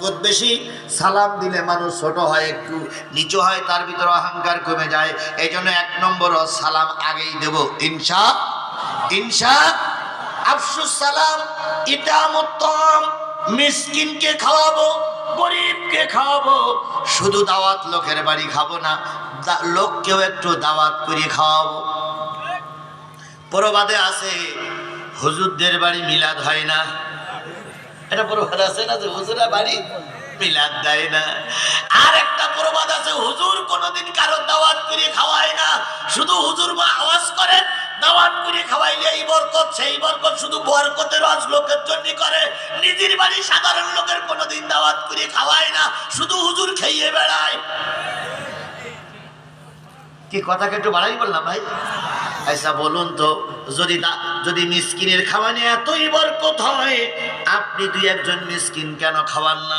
বরকত বেশি। সালাম দিলে মানুষ ছোট হয়, একটু নিচু হয়, তার ভিতরে অহংকার কমে যায়। এই জন্য 1 নম্বর সালাম আগেই দেব ইনশা। আফসুস সালাম, ইতামুত তাআম, মিসকিনকে খাওয়াবো, গরিবকে খাওয়াবো। শুধু দাওয়াত লোকের বাড়ি খাবো না, লোককেও একটু দাওয়াত করে খাওয়াবো। প্রবাদে আছে হুজুরদের বাড়ি মিলাদ হয় না, এটা প্রবাদ আছে না যে হুজুরা বাড়ি মিলাদ দেয় না। আর একটা প্রবাদ আছে হুজুর কোনোদিন কারো দাওয়াত করে খাওয়ায় না, শুধু হুজুর আওয়াজ করে দাওয়াত করে খাওয়াইলে এই বরকত সেই বরকত, শুধু বরকতের আওয়াজ লোকের জন্য করে, নিজের বাড়ি সাধারণ লোকের কোনোদিন দাওয়াত করে খাওয়ায় না, শুধু হুজুর খাইয়ে বেড়ায়। কি কথাকে একটু বাড়াই বললাম ভাই? আচ্ছা বলুন তো, যদি মিসকিনের খাওয়ানো এতই বরকত হয়, আপনি 2-1 জন মিসকিন কেন খাওয়ান না?